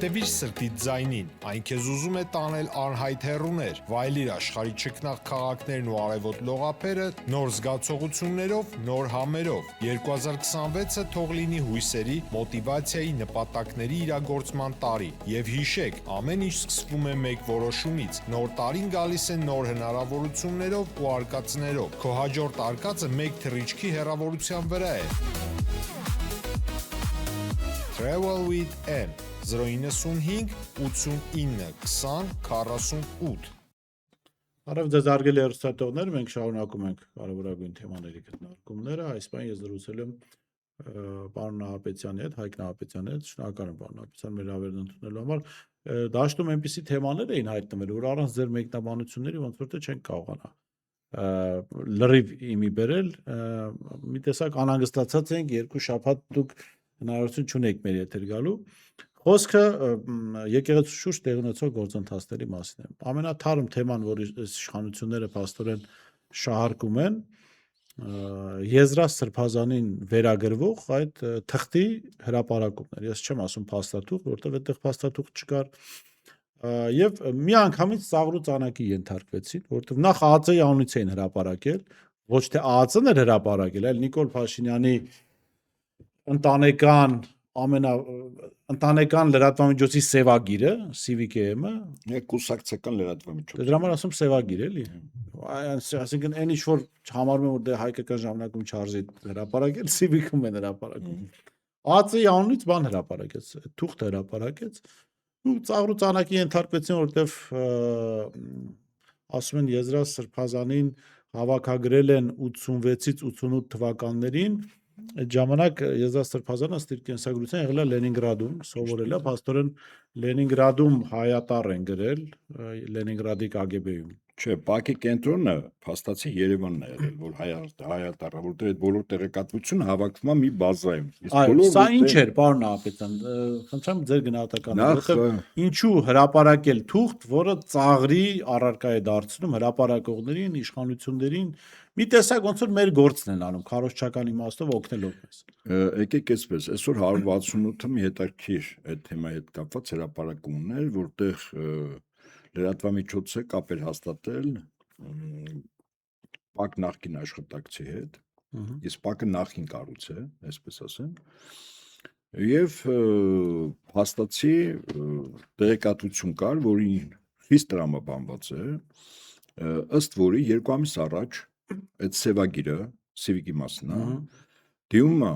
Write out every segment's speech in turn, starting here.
Հետևիր սրտիդ ձայնին, այն քեզ ուզում է տանել անհայտ հեռուներ, վայելիր աշխարհի չքնաղ քաղաքներն ու արևոտ լողափերը նոր զգացողություններով, նոր համերով։ 2026-ը թող լինի հույսերի, մոտիվացիայի, նպատակների իրագործման տարի։ Եվ հիշեք, ամեն ինչ սկսվում է մեկ որոշումից։ Նոր տարին գալիս է նոր հնարավորություններով ու արկածներով։ Քո հաջորդ արկածը մեկ թռիչքի հեռավորության վրա է։ Travel with M 095 89 20 48 Արև ձեզ արգելի հեռուստատողներ, մենք շարունակում ենք կարևորագույն թեմաների քննարկումները։ Այս բան ես զրուցել եմ պարոն Նահապետյանի հետ, Հայկ Նահապետյանի հետ, շնորհակալ եմ պարոն Նահապետյան մեր հավերն ընդունելու համար։ Դաշտում այնպիսի թեմաներ էին հայտնվել, որ առանց ձեր մեկնաբանությունների ոնց որ թե չենք կարողանա լրիվ իմի բերել, մի տեսակ անհանգստացած ենք, երկու շաբաթ դուք հնարավորություն չունեք մեր եթեր գալու։ Խոսքը եկեղեցու շուրջ տեղի ունեցող գործընթացների մասին է։ Ամենաթարմ թեման, որ իշխանությունները փաստորեն շահարկում են, Եզրած սրբազանին վերագրվող այդ թղթի հրապարակումներ։ Ես չեմ ասում փաստաթուղթ, որտեղ այդտեղ փաստաթուղթ չկար։ Եվ միանգամից ծաղրու ծանակի ենթարկվեցին, որտեղ նախ ԱԱԾ-ի անունից էին հրապարակել, ոչ թե ԱԱԾ-ն էր հրապարակել, այլ Նիկոլ Փաշինյանի ընտանեկան լրատվամիջոցի սևագիրը, CVKM-ը, կուսակցական լրատվամիջոց։ դրա համար ասում սևագիր էլի։ Այսինքն այն ինչ որ համարում եմ որ դե հայկական ժամանակում չարժի հրապարակել, CVK-ում են հրապարակում։ ԱԱԾ-ի անունից բան հրապարակեց, թուղթ հրապարակեց ու ծաղրու ծանակի ենթարկվեցին, որտեվ ասում են Եզրած սրբազանին հավաքագրել են 86-ից 88 թվականներին։ Այդ ժամանակ Եզրած սրբազանը ըստ իր կենսագրության եղել է Լենինգրադում, սովորել է, փաստորեն Լենինգրադում հայատառ են գրել, Լենինգրադի KGB-ում։ Չէ, Բաքի կենտրոնը փաստացի Երևանն է եղել, որ հայատառը, որտեղ այդ բոլոր տեղեկատվությունը հավաքվում է մի բազայում։ Այո, սա ինչ էր, պարոն Նահապետյան, խնդրեմ ձեր գնահատականը, որտեղ ինչու հրապարակել թուղթ, որը ծաղրի առարկա է դարձնում հրապարակողներին, իշխանություններին, մի տեսակ ոնց որ մեր գործն են անում, քարոզչական իմաստով օգնելով մեզ։ Եկեք այսպես, այսօր 168-ը մի հետաքրքիր այդ թեմայի հետ կապված հրապարակումներ, որտեղ լրատվամիջոցը կապ էր հաստատել ՊԱԿ նախկին աշխատակցի հետ, իսկ ՊԱԿ-ը նախին կառույց է, այսպես ասեմ, եւ հաստատի տեղեկատվություն կար, որին խիստ տրամաբանված է, ըստ որի 2 ամիս առաջ այդ սևագիրը, Civic-ի մասն է, դիմում է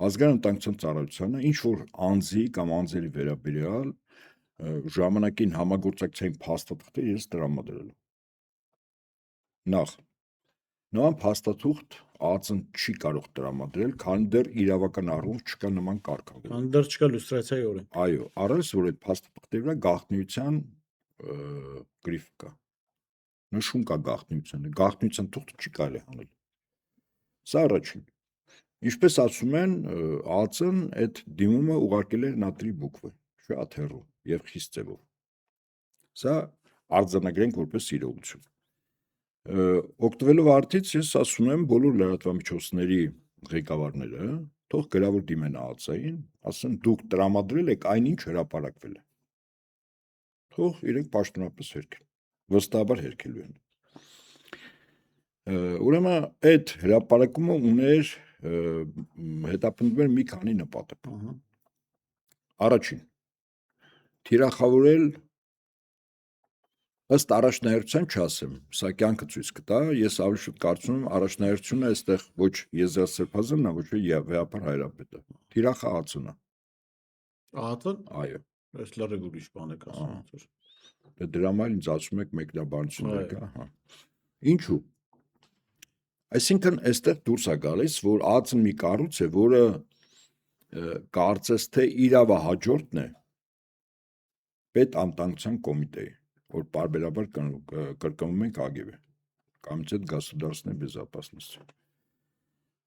ազգային ընտանեկան ծառայությանը, ինչ որ անձի կամ անձերի վերաբերյալ ժամանակին համագործակցային փաստաթղթեր ես տրամադրելու։ Նախ նման փաստաթուղթ ԱԱԾ-ն չի կարող տրամադրել, քանի դեռ իրավական առումով չկա նման կարգավորում։ Քանի դեռ չկա լյուստրացիայի օրենք։ Այո, առանց որ այդ փաստաթղթերի վրա գաղտնիության գրիֆ կա։ Նշում կա գաղտնիության թուղթ չի կարելի անել։ Սա առաջին։ Ինչպես ասում են, ԱԱԾ-ն այդ դիմումը ուղարկել էր նատրի բուկվը, շատ հեռու եւ խիստ ձևով։ Սա արձանագրենք որպես իրողություն։ Օգտվելով արդից ես ասում եմ բոլոր լրատվամիջոցների ղեկավարները թող գրավոր դիմեն ԱԱԾ-ին, ասեն դուք տրամադրել եք այնինչ հրապարակվել է։ Թող իրենք պաշտոնապես հերքեն, վստահաբար հերքելու են։ Ուրեմն այդ հրապարակումը ուներ հետապնդում էր մի քանի նպատակ։ Առաջին թիրախավորել ըստ առաջնահերթության չասեմ, սա կյանքը ցույց կտա, ես ավելի շուտ կարծում եմ առաջնահերթությունը այստեղ ոչ Եզրած սրբազանն է, ոչ վեհապար հայրապետը։ Թիրախը ԱԱԾ-ն է։ ԱԱԾ-ն։ Այո։ Այս լրիվ ուրիշ բան եք ասում։ Դե դրա համար ինձ ասում եք մեկնաբանություններ կա, հա։ Ինչու։ Այսինքն այստեղ դուրս է գալիս, որ ԱԱԾ-ն մի կառույց է, որը կարծես թե իրավահաջորդն է պետ անվտանգության կոմիտեի, որ պարբերաբար կրկնում են ԿԳԲ, Комитет государственной безопасности։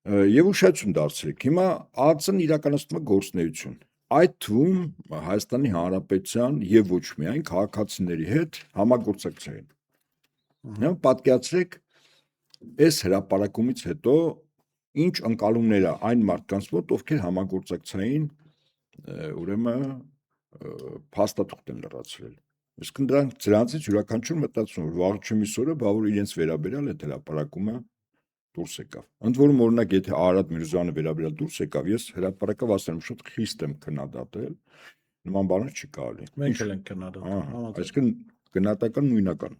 Եվ ուշադրություն դարձրեք, հիմա ԱԱԾ-ն իրականացնում է գործունեություն, այդ թվում Հայաստանի Հանրապետության եւ ոչ միայն քաղաքացիների հետ համագործակցային։ Նա պատկերացրեք, այս հրապարակումից հետո ինչ ընկալումներ է այն մարդկանց մոտ, ովքեր համագործակցային ուրեմն փաստաթուղթ են լրացրել։ Իսկ դրանցից յուրաքանչյուր մտածում որ վաղուց միսօրը բա որ իրենց վերաբերյալ այդ հրապարակումը դուրս եկավ։ Ընդ որում օրինակ եթե Արարատ Միրզոյանը վերաբերյալ դուրս եկավ, ես հրապարակավ ասեմ շատ խիստ եմ քննադատել, նման բաներ չի կարելի։ Մենք էլ ենք քննադատում։ Այսինքն գնահատական նույնական։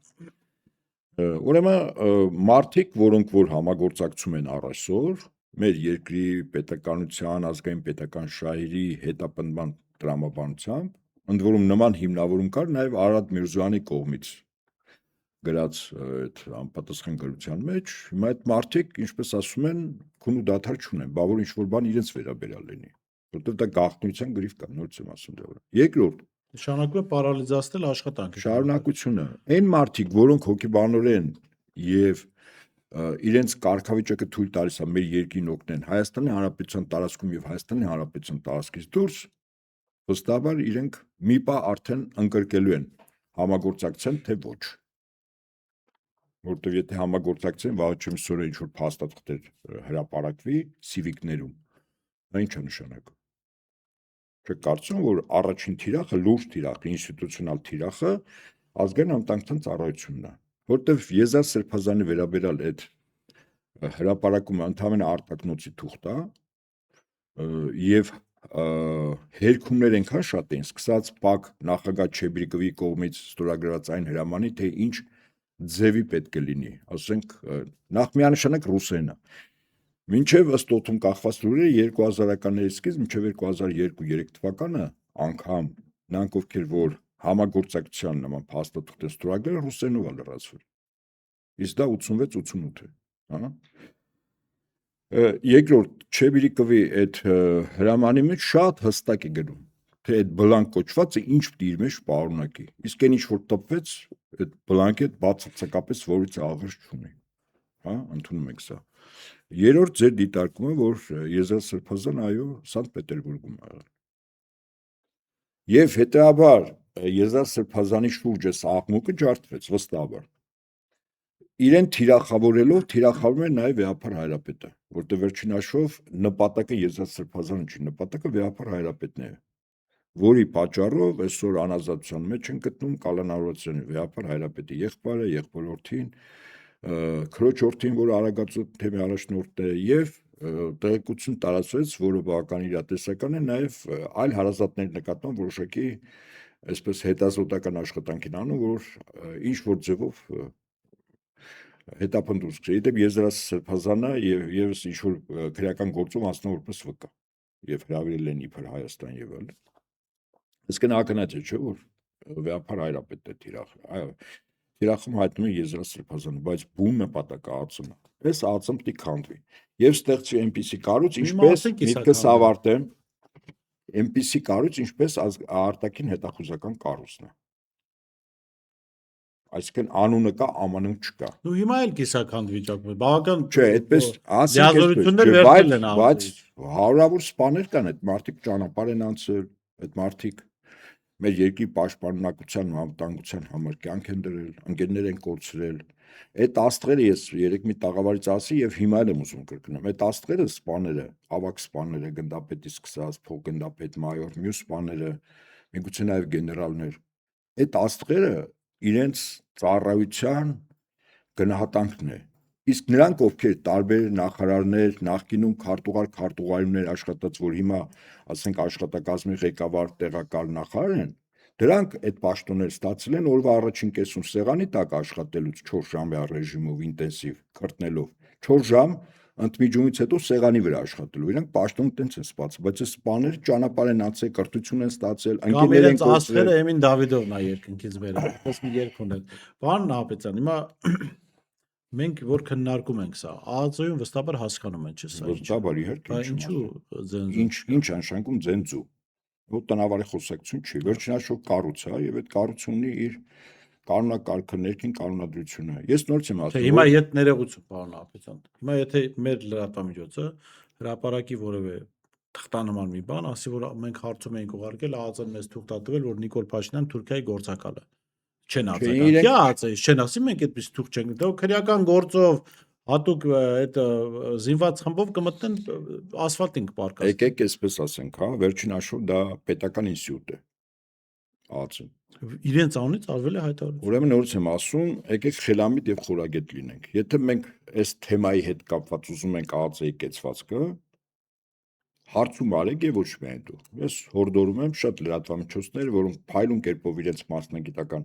Ուրեմն մարդիկ, որոնք որ համագործակցում են առայսօր մեր երկրի պետականության, ազգային պետական շահերի հետապնդման տրամաբանությամբ, ընդ որում նման հիմնավորում կար նաև Արարատ Միրզոյանի կողմից գրած այդ անպատասխան գրության մեջ, հիմա այդ մարդիկ, ինչպես ասում են, քուն ու դադար չունեն, բա որ ինչ-որ բան իրենց վերաբերյալ լինի, որտեղ դա գաղտնիության գրիվ կա, նորից եմ ասում դա։ Երկրորդ, նշանակում է պարալիզացնել աշխատանքը։ շարունակությունը, այն մարդիկ, որոնք հոգեբանորեն եւ իրենց կարգավիճակը թույլ տալիս է մեր երկրին օգնեն Հայաստանի Հանրապետության տարածքում եւ Հայաստանի Հանրապետության տարածքից դուրս, վստահաբար իրենք մի պահ արդեն ընկրկելու են համագործակցեն թե ոչ։ Որտեւ եթե համագործակցեն վաղուց սորը ինչ որ փաստաթղթեր հրապարակվի սիվիկներում, դա ինչ է նշանակում։ Չէ՞ կարծում որ առաջին թիրախը լուրջ թիրախը, ինստիտուցիոնալ թիրախը ազգային անվտանգության ծառայությունն է, որտեւ Եզար Սրբազանի վերաբերյալ այդ հրապարակումը ընդհանրապես արտակնոցի թուղթ է եւ հերքումներ այնքան շատ են, սկսած Պակ նախագահ Չեբրիկովի կողմից ստորագրված այն հրամանի, թե ինչ ձևի պետք է լինի, ասենք նախ միանշանակ ռուսերենը։ Մինչև ըստ օդում կախված լուրերը 2000-ականների սկիզբ մինչև 2002-3 թվականը անգամ նրանք ովքեր որ համագործակցության նման փաստաթուղթ են ստորագրել ռուսերենով է լրացվել։ Իսկ դա 86-88 է, հա։ Երկրորդ Չեբրիկովի այդ հրամանի մեջ շատ հստակ է գրում, թե այդ բլանկ կոչվածը ինչ պիտի իր մեջ պարունակի։ Իսկ այն ինչ որ տպվեց, այդ բլանկի հետ բացարձակապես որից աղերս չունի։ Հա, ընդունում եք սա։ Երրորդ ձեր դիտարկումը, որ Եզար Սրբազան այո Սանկտ Պետերբուրգում ա եղել։ Եվ հետեաբար Եզար Սրբազանի շուրջ այս աղմուկը ջարդվեց վստահաբար։ Իրեն թիրախավորելով թիրախավորում է նաև Վեհապար Հայրապետը, որտեղ վերջին հաշվով նպատակը Եզար Սրբազանը չի, նպատակը Վեհապար Հայրապետն է, որի պատճառով այսօր անազատության մեջ են գտնում Կալան Արարոցյանը, Վեհապար Հայրապետի եղբայրը, եղբորորդին, քրոջորդին, որ Արագածոտ թեմի առաջնորդն է, եւ տեղեկություն տարածվեց, որը բավական իրատեսական է, նաև այլ հարազատների նկատմամբ որոշակի այսպես հետազոտական աշխատանքին անում, որ ինչ որ ձևով հետապնդում սկսել։ Իդեպ Եզար Սրբազանը եւս ինչ որ քրեական գործով անցնում որպես վկա եւ հրավիրել են իբր Հայաստան եւ այլն։ Իսկ ակնհայտ է, չէ՞ որ Վեհապար Հայրապետն է թիրախը։ Այո, թիրախում հայտնում է Եզար Սրբազանը, բայց բուն նպատակը ԱԾՄ-ը։ Այս ԱԾՄ պիտի քանդվի եւ ստեղծի այնպիսի կառույց, ինչպես միտքս ավարտեմ, այնպիսի կառույց, ինչպես արտաքին հետախուզական կառույցն է։ Այսինքն անունը կա, ամանուն չկա։ Ու հիմա էլ կիսաքանդ վիճակում է։ Բավական չէ, այդպես լիազորություններ վերցել են բայց հարյուրավոր սպաներ կան, այդ մարդիկ ճանապարհ են անցել, այդ մարդիկ մեր երկրի պաշտպանունակության ու անվտանգության համար կյանք են դրել, ընկերներ են կորցրել։ Այդ աստղերը ես երեք մի տաղավարից ասի եւ հիմա էլ եմ ուզում կրկնեմ։ Այդ աստղերը սպաները, ավակ սպաները, գնդապետի սկսած, փոխգնդապետ, մայոր, մյուս սպաները, միգուցե նաեւ գեներալներ։ Այդ աստղերը իրենց ծառայության գնահատանքն է։ Իսկ նրանք ովքեր տարբեր նախարարներ, նախկինում քարտուղարներ աշխատած, որ հիմա ասենք աշխատակազմի ղեկավար տեղակալ նախարար են, դրանք այդ պաշտոններ ստացել են օրվա առաջին կեսում սեղանի տակ աշխատելուց 4 ժամյա ռեժիմով ինտենսիվ քրտնելով 4 ժամ ընդմիջումից հետո սեղանի վրա աշխատելու։ Իրանք պաշտոն տենց են սպասում, բայց այս սպաները ճանապարհ են անցել, կրթություն են ստացել, ընկերներ են կորցրել։ Էմին Դավիդովն է երկնքից բերել, այսպես մի երգ ուներ։ Պարոն Նահապետյան, հիմա մենք որ քննարկում ենք սա, ԱԱԾ-ում վստահաբար հասկանում են, չէ՞ սա։ Վստահաբար իհարկե։ Ինչու ձենձու։ Ինչ անշանկում ձենձու։ Որ տնավարի խոսակցություն չի, վերջին հաշվով կառույց է եւ այդ կառույցը ունի իր կանոնակարգը, ներքին կանոնադրությունը։ Ես նորից եմ ասում։ Հիմա ետ ներողություն, պարոն Նահապետյան։ Հիմա եթե մեր լրատվամիջոցը հրապարակի որևէ թղթանման մի բան, ասի որ մենք հարցում էինք ուղարկել ԱԱԾ-ն մեզ թուղթ է տվել, որ Նիկոլ Փաշինյան Թուրքիայի գործակալ է։ Չեն արձագանքի ԱԱԾ-ից, չեն ասի մենք այդպես թուղթ չենք, դա քրեական գործով հատուկ այդ զինված խմբով կմտնեն ասֆալտին կպարկած։ Եկեք այսպես ասենք, հա, վերջին հաշվով դա պետական ինստիտուտ է։ ԱԱՑ-ին։ Իրենց անունից արվել է հայտարարություն։ Ուրեմն նորից եմ ասում, եկեք խելամիտ եւ խորագետ լինենք։ Եթե մենք այս թեմայի հետ կապված ուզում ենք ԱԱՑ-ի կեցվածքը, հարցում արեք եւ ոչ միայն դու։ Ես հորդորում եմ շատ լրատվամիջոցներ, որոնք փայլուն կերպով իրենց մասնագիտական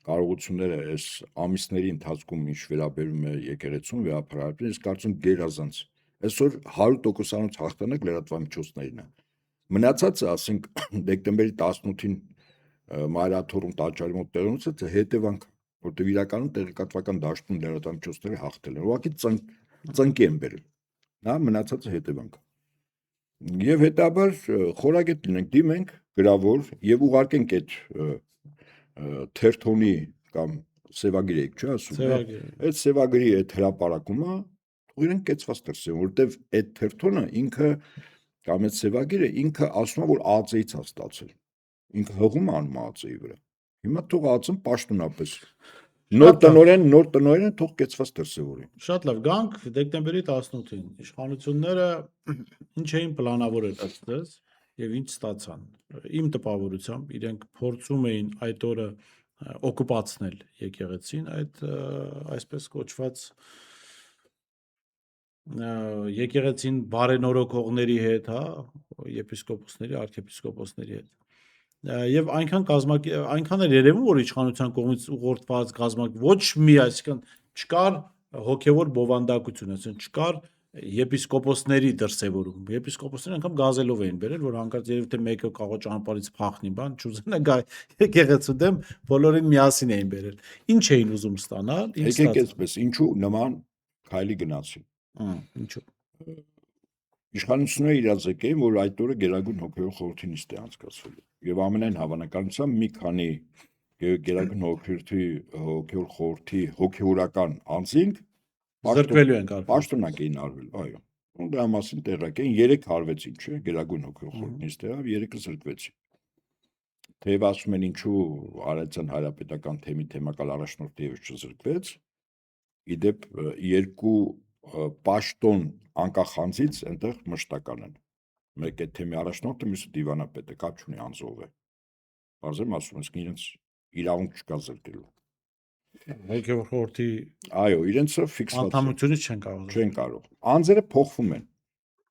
կարողությունները այս ամիսների ընթացքում ինչ վերաբերում է եկեղեցուն, վեհապարարին, ես կարծում գերազանց։ Այսօր 100%-անոց հաղթանակ լրատվամիջոցներն է։ Մնացածը, ասենք դեկտեմբերի 18-ին Մայրաթորում տաճարի մոտ տեղի ունեցած հետևանք, որտեղ իրականում տեղեկատվական դաշտում լրատվամիջոցները հաղթել են։ Ուղղակի ծնկի են բերել։ Դա մնացածը հետևանք։ Եվ հետաբար խորագետ լինենք, դիմենք գրավոր եւ ուղարկենք այդ թերթոնի կամ սևագիր եք, չէ՞ ասում։ Սևագիր։ Այդ սևագրի այդ հրապարակումը թող իրենք կեցված դրսեն, որովհետեւ այդ թերթոնը ինքը կամ այդ սևագիրը ինքը ասում է, որ ԱԱՑ-ից է ստացել։ Ինքը հղում է անում ԱԱՑ-ի վրա։ Հիմա թող ԱԱՑ-ն պաշտոնապես նոր տնօրեն թող կեցված դրսևորի։ Շատ լավ, գանք դեկտեմբերի 18-ին իշխանությունները ինչ էին պլանավորել ըստես եւ ինչ ստացան։ Իմ տպավորությամբ իրենք փորձում էին այդ օրը օկուպացնել եկեղեցին, այդ այսպես կոչված եկեղեցին բարենորոգողների հետ, հա, եպիսկոպոսների, arczepiskopos-ների հետ։ Եվ այնքան էր երևում, որ իշխանության կողմից ուղղորդված ոչ մի, այսինքն չկար հոգևոր բովանդակություն, այսինքն չկար եպիսկոպոսների դրսևորում։ Եպիսկոպոսները անգամ գազելով էին բերել, որ հանկարծ երևի թե մեկը կարող ճանապարհից փախնի, բան, չուզենա գա եկեղեցու դեմ, բոլորին միասին էին բերել։ Ինչ էին ուզում ստանալ, ինչ Եկեք այսպես, ինչու նման քայլի գնացին։ Ինչու։ Իշխանությունները իրազեկեին, որ այդ օրը Գերագույն հոգևոր խորհրդի նիստ է անցկացվել։ Եվ ամենայն հավանականությամբ մի քանի Գերագույն հոգևոր խորհրդի հոգևորական անձինք զրկվելու են կարող։ պաշտոնակ էին արվել, այո։ Ու դրա մասին տեղակ էին, 3 հարվեցին, չէ՞, Գերագույն հոգևոր խորհրդի նիստերով 3-ը զրկվեցին։ Թեև ասում են ինչու Արարատյան հայրապետական թեմի թեմակալ առաջնորդը եւս չզրկվեց, իդեպ 2 պաշտոն անկախ անձից այնտեղ մշտական են։ Մեկը թեմի առաջնորդը, մյուսը դիվանապետը, կապ չունի անձով է։ Բարձր ասում ես, իրենց իրավունք չկա զրկելու։ Հոգևոր խորհրդի Այո, իրենցը ֆիքսված է։ անդամությունից չեն կարող։ Անձերը փոխվում են,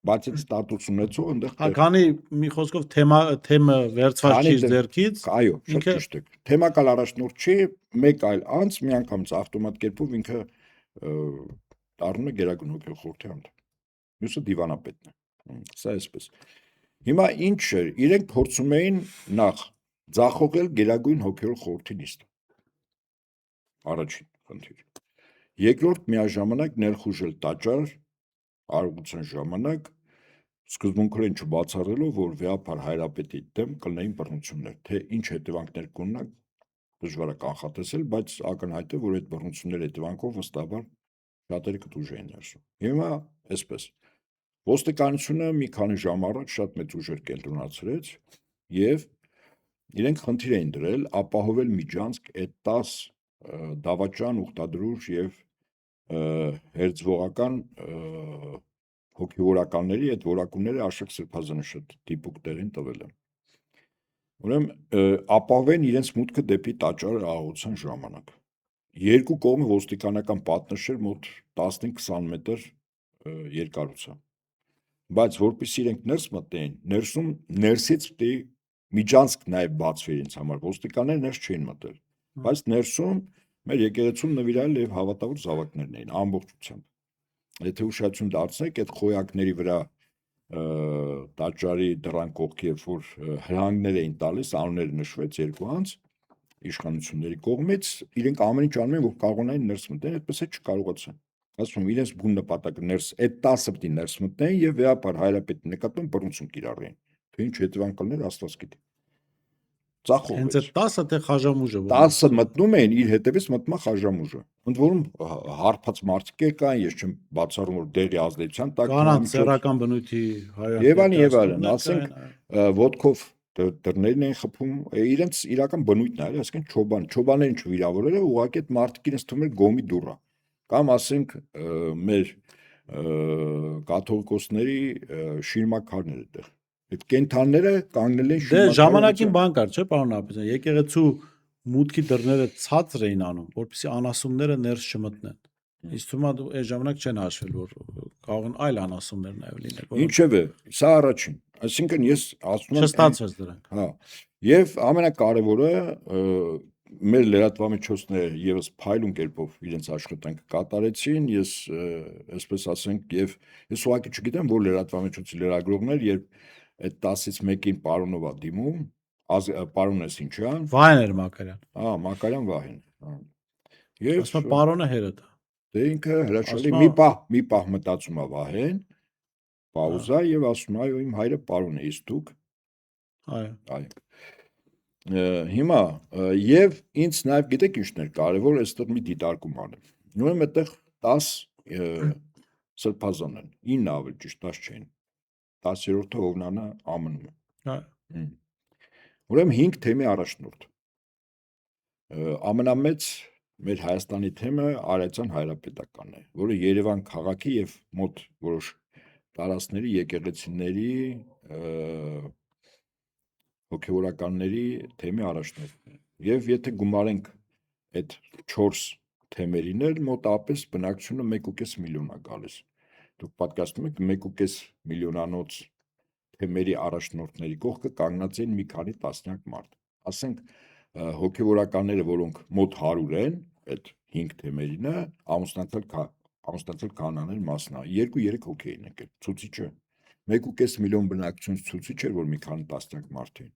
բայց այդ ստատուս ունեցող այնտեղ Քանի մի խոսքով թեմը վերցված չի ձեռքից, այո, շատ ճիշտ է։ Թեմակալ առաջնորդ չի, մեկ այլ անձ միանգամից ավտոմատ կերպով ինքը դառնում է Գերագույն հոգևոր խորհրդի անդամ։ Մյուսը դիվանապետն է։ Սա այսպես։ Հիմա ինչ էր, իրենք փորձում էին նախ ձախողել Գերագույն հոգևոր խորհրդի նիստը։ Առաջին խնդիր։ Երկրորդ միաժամանակ ներխուժել տաճար արարողության ժամանակ սկզբունքորեն չբացառելով, որ վեհապար հայրապետի դեմ կլինեին բռնություններ, թե ինչ հետևանքներ կունենան դժվար է կանխատեսել, բայց ակնհայտ է, որ այդ բռնությունների հետևանքով վստահաբար շատերը կտուժեին ներսում։ Հիմա այսպես ոստիկանությունը մի քանի ժամ առաջ շատ մեծ ուժեր կենտրոնացրեց եւ իրենք խնդիր էին դրել ապահովել միջանցք այդ 10 դավաճան, ուխտադրուժ եւ հերձվողական հոգևորականների այդ որակումները Աշակ Սրբազանը շատ դիպուկ տեղին տվել են։ Ուրեմն ապահովեն իրենց մուտքը դեպի տաճարը աղոթության ժամանակ։ Երկու կողմը ոստիկանական պատնեշեր մոտ 15-20 մետր երկարությամբ։ Բայց որpիսի իրենք ներս մտնեին, ներսում ներսից պետք է միջանցք նաև բացվի իրենց համար։ Ոստիկանները ներս չէին մտել, բայց ներսում մեր եկեղեցուն նվիրել եւ հավատավոր զավակներն էին ամբողջությամբ։ Եթե ուշադրություն դարձնեք այդ խոյակների վրա տաճարի դռան կողքի երբ որ հրահանգներ էին տալիս, անունները նշվեց երկու անձ իշխանությունների կողմից, իրենք ամեն ինչ անում են, որ կարողանային ներս մտնել, այդպես է չկարողացան։ Ասում եմ, իրենց բուն նպատակը ներս այդ 10-ը պետք է ներս մտնեն եւ վեհապար հայրապետի նկատմամբ բռնություն կիրառեին։ Թե ինչ հետևանք կլներ Աստված գիտի։ Հենց այդ 10-ը թե խաժամուժը 10-ը մտնում էին, իր հետևից մտնում է խաժամուժը։ Ընդ որում հարբած մարդիկ կան, ես չեմ բացառում որ դեղի ազդեցության տակ կանանց սեռական բնույթի հայրենի եւ այլն, ասենք ոդկով դռներն էին խփում, իրենց իրական բնույթն է, այսինքն չոբաններին չվիրավորել է, ուղղակի այդ մարդիկ իրենց թվում էր գոմի դուռա։ Կամ ասենք մեր կաթողիկոսների շիրմաքարները այդտեղ Այդ կենթանիները կանգնել են Դե ժամանակին շիմակայության։ բան կար, չէ, պարոն Ապետյան, եկեղեցու մուտքի դռները ցածր էին անում, որպեսզի անասունները ներս չմտնեն։ Իսկ թվում է այդ ժամանակ չեն հաշվել, որ կարող են այլ անասուններ նաև լինել, որոնք Ինչևէ, սա առաջին։ Այսինքն ես ասում եմ, չստացվեց դրանք։ հա, եւ ամենակարևորը մեր լրատվամիջոցները եւս փայլուն կերպով իրենց աշխատանքը կատարեցին, ես այսպես ասենք, եւ ես ուղղակի չգիտեմ, որ լրատվամիջոցի լրագրողներ, երբ այդ 10-ից 1-ին պարոնով է դիմում, պարոնը Սինչյան, Վահեն էր Մակարյան։ հա, Մակարյան Վահեն, հա։ Եվ Ասում է պարոնը հերդ է։ դե ինքը հրաշալի ասում է- մի պահ մտածում է Վահեն, պաուզա եւ ասում է, այո, իմ հայրը պարոն է, իսկ դուք Այո։ այո։ Հիմա եւ ինձ նաեւ գիտեք ինչն էր կարեւոր այստեղ մի դիտարկում անեմ։ Ուրեմն այդտեղ 10 սրբազան են, 9 ավելի ճիշտ 10 չէին։ 10-րդը Հովնանը ամնում է։ Այո։ Ուրեմն 5 թեմի առաջնորդ։ Ամենամեծ մեր Հայաստանի թեմը Արարատյան հայրապետականն է, որը Երևան քաղաքի եւ մոտ որոշ տարածքների եկեղեցիների հոգևորականների թեմի առաջնորդն է։ Եվ եթե գումարենք այդ 4 թեմերին էլ մոտավորապես բնակչությունը 1.5 միլիոն է գալիս։ Դուք պատկերացնում եք 1.5 միլիոնանոց թեմերի առաջնորդների կողքը կանգնած են մի քանի տասնյակ մարդ։ Ասենք հոգևորականները, որոնք մոտ 100 են, այդ 5 թեմերինը ամուսնացել կանաներ մասնա 2-3 հոգի են եկել, ցուցիչը 1.5 միլիոն բնակչությունից ցուցիչ էր, որ մի քանի տասնյակ մարդ էին,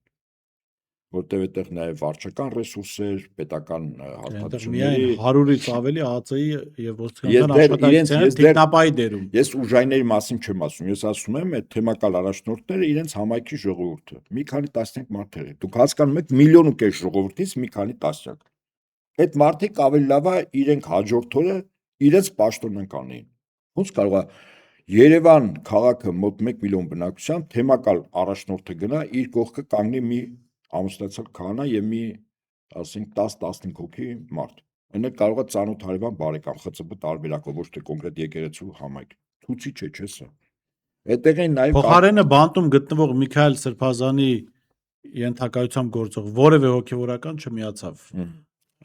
որտեղ այդտեղ նաև վարչական ռեսուրսեր, պետական Այնտեղ հատկությունների միայն 100-ից ավելի ԱԱՑ-ի եւ Ես ոստիկանական դեռ աշխատակցության ես դեռ- տեխնապայի դերում։ Ես ուժայինների մասին չեմ ասում, ես ասում եմ այդ թեմակալ առաջնորդները իրենց համայնքի ժողովուրդը, մի քանի տասնյակ մարդեր են։ Դուք հասկանում եք 1.5 միլիոն ժողովրդից մի քանի տասնյակ։ Այդ մարդիկ ավելի լավ է իրենք հաջորդ օրը իրենց պաշտոնն կանեին։ Ոնց կարող է Երևան քաղաքը մոտ 1 միլիոն բնակչությամբ թեմակալ առաջնորդը գնա իր կողքը կանգնի մի ամուսնացած քահանա եւ մի ասենք 10-15 հոգի մարդ։ Այնը կարող է ծանոթ հարևան բարեկամ ԽՑԲ տարբերակով ոչ թե կոնկրետ եկեղեցու համայնք։ Ցուցիչ է, չէ՞ սա։ Այդտեղ են նաև Փոխարենը բանտում գտնվող Միքայել Սրբազանի ենթակայությամբ գործող որևէ հոգևորական չմիացավ։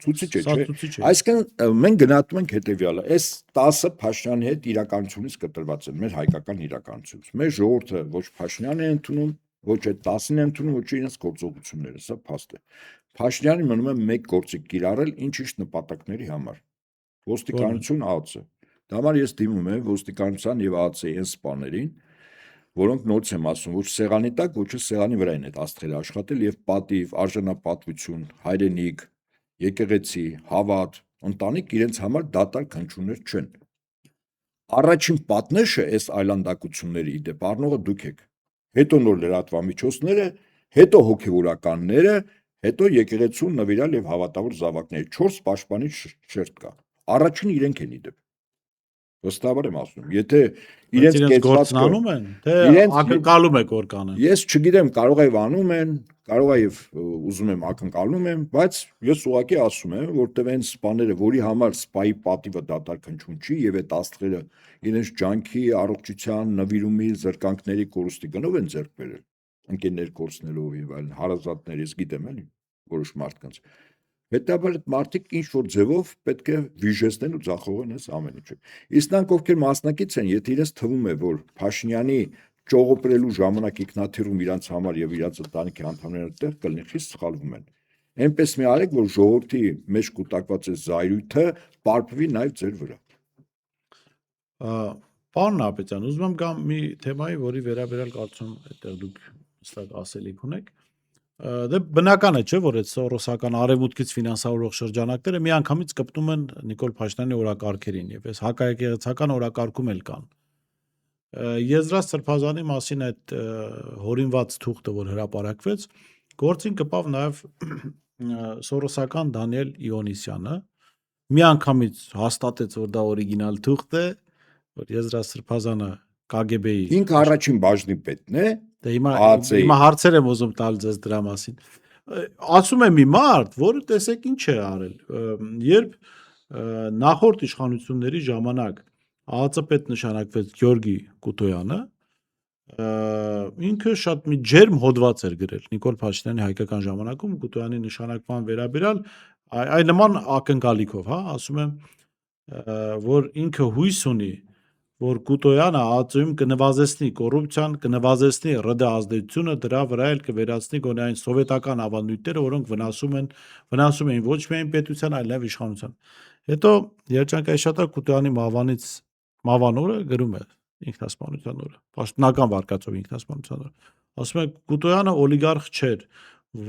ցուցիչ է, Սա չէ։ ցուցիչ է։ Այսինքն մենք գնահատում ենք հետեւյալը, այս 10-ը Փաշինյանի հետ իրականությունից կտրված են, մեր հայկական իրականությունից։ Մեր ժողովուրդը ոչ Փաշինյանն է ընդունում, ոչ այդ 10-ին է ընդունում, ոչ իրենց գործողությունները, սա փաստ է։ Փաշինյանը մնում է մեկ գործիք կիրառել ինչ-ինչ նպատակների համար։ Ոստիկանություն ԱԱՑ։ Դա համար ես դիմում եմ ոստիկանության եւ ԱԱՑ-ի այն սպաներին, որոնք նորից եմ ասում, ոչ սեղանի տակ, ոչ սեղանի վրա են այդ աստղերը աշխատել եւ պատիվ, արժանապատվություն, հայրենիք, եկեղեցի, հավատ, ընտանիք իրենց համար դատարկ հնչյուններ չեն։ Առաջին պատնեշը այս այլանդակությունների իդեպ առնողը դուք եք։ Հետո նոր լրատվամիջոցները, հետո հոգևորականները, հետո եկեղեցու նվիրալ եւ հավատավոր զավակները 4 պաշտպանի շերտ կա։ Առաջին իրենք են իդեպ։ Վստահաբար եմ ասում, եթե իրենց գործն անում են, թե իրենց- ակնկալում եք որ կանեն։ Ես չգիտեմ, կարող է անում են, կարող է եւ ուզում եմ ակնկալում եմ, բայց ես ուղղակի ասում եմ, որտեղ այն սպաները, որի համար սպայի պատիվը դատարկ հնչյուն չի եւ այդ աստղերը իրենց ջանքի, առողջության, նվիրումի, զրկանքների կորուստի գնով են ձեռք բերել, ընկերներ կորցնելով եւ այլն, հարազատներ, ես գիտեմ էլի, որոշ մարդկանց։ Հետաբար այդ մարդիկ ինչ որ ձևով պետք է վիժեցնեն ու ձախողեն այս ամեն ինչը։ Իսկ նրանք ովքեր մասնակից են, եթե իրենց թվում է, որ Փաշինյանի ճողոպրելու ժամանակ ինքնաթիռում իրանց համար եւ իրանց ընտանիքի անդամները տեղ կլինի, խիստ սխալվում են։ Այնպես մի արեք, որ ժողովրդի մեջ կուտակված է զայրույթը պարփվի նաեւ ձեր վրա։ Պարոն Ապետյան, ուզում եմ գամ մի թեմայի, որի վերաբերյալ կարծում եմ այդտեղ դուք հստակ ասելիք ունեք։ Դե բնական է, չէ՞, որ այդ սորոսական արևմուտքից ֆինանսավորող շրջանակները միանգամից կպտում են Նիկոլ Փաշինյանի օրակարգերին եւ այս հակաեկեղեցական օրակարգում էլ կան։ Եզրած Սրբազանի մասին այդ հորինված թուղթը, որ հրապարակվեց, գործին կպավ նաեւ սորոսական Դանիել Իոնիսյանը, միանգամից հաստատեց, որ դա օրիգինալ թուղթ է, որ Եզրած Սրբազանը KGB-ի Ինքը առաջին բաժնի պետն է, Դե հիմա ԱԱՑ-ի հիմա հարցեր եմ ուզում տալ ձեզ դրա մասին։ Ասում է մի մարդ, որը տեսեք ինչ է արել, երբ նախորդ իշխանությունների ժամանակ ԱԱՑ պետ նշանակվեց Գյորգի Կուտոյանը, ինքը շատ մի ջերմ հոդված էր գրել Նիկոլ Փաշինյանի հայկական ժամանակում Կուտոյանի նշանակման վերաբերյալ այ նման ակնկալիքով, հա, ասում եմ, որ ինքը հույս ունի, որ Կուտոյանը ԱԾ-ում կնվազեցնի կոռուպցիան, կնվազեցնի ՌԴ ազդեցությունը, դրա վրա էլ կվերացնի գոնե այն սովետական ավանդույթները, որոնք վնասում էին ոչ միայն պետության, այլ նաև իշխանության։ Հետո երջանկայի շատ Կուտոյանի մավան օրը գրում է ինքնասպանության օրը, պաշտոնական վարկածով ինքնասպանության օրը։ Ասում է Կուտոյանը օլիգարխ չէր,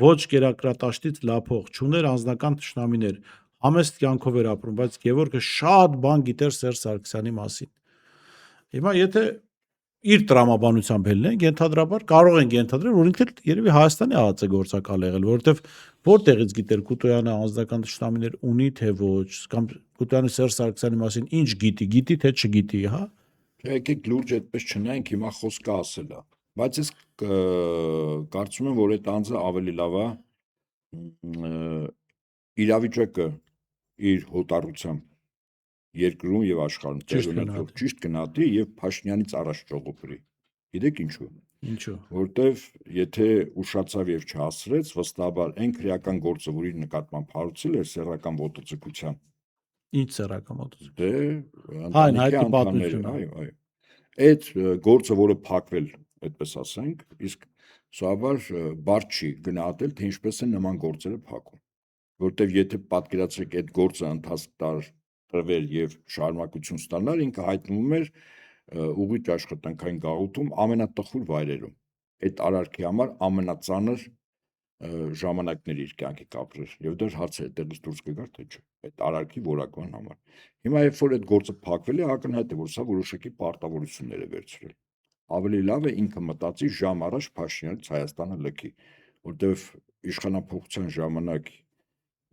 ոչ կերակրատաշտից լափող, չուներ անձնական թշնամիներ, համեստ կյանքով էր ապրում, բայց Գևորգը շատ բան գիտեր Սերժ Սարգսյանի մասին։ Հիմա եթե իր տրամաբանությամբ ելնենք, ենթադրաբար կարող ենք ենթադրել, որ ինքը երևի Հայաստանի ԱԱԾ գործակալ եղել, որովհետև որտեղից գիտեր Կուտոյանը անձնական թշնամիներ ունի թե ոչ, կամ Կուտոյանը Սերժ Սարգսյանի մասին ինչ գիտի թե չգիտի, հա։ Եկեք լուրջ այդպես չնայենք, հիմա խոսքը ասել է, բայց ես կարծում եմ, որ այդ անձը ավելի լավ է իրավիճակը իր հոտառությամբ երկրում եւ աշխարհում տեղունելով ճիշտ գնահատի եւ Փաշինյանից առաջ ճողոպրի։ Գիտեք ինչու։ Ինչու։ Որտեվ եթե ուշացավ եւ չհասրեց, վստահաբար այն քրեական գործը, որ իր նկատմամբ հարուցել էր սեռական ոտոծկության։ Ինչ սեռական ոտոծկություն։ Դե Այն հայտի պատմությունը։ այո։ Այդ գործը, որը փակվել, այդպես ասենք, իսկ սովաբար բարդ չի գնահատել, թե ինչպես են նման գործերը փակում։ Որտեվ եթե պատկերացրեք այդ գործը ընթացք տվել եւ շարունակություն ստանալ, ինքը հայտնվում էր ուղիղ աշխատանքային գաղութում ամենատխուր վայրերում։ Այդ արարքի համար ամենածանր ժամանակներ իր կյանքի կապրեր եւ դեռ հարց է այդտեղից դուրս կգար թե չէ այդ արարքի որակման համար։ Հիմա երբ որ այդ գործը փակվել է, ակնհայտ է, որ սա որոշակի պարտավորություններ է վերցրել։ Ավելի լավ է ինքը մտածի ժամ առաջ Փաշինյանից Հայաստանը լքի, որտեվ իշխանապողության ժամանակ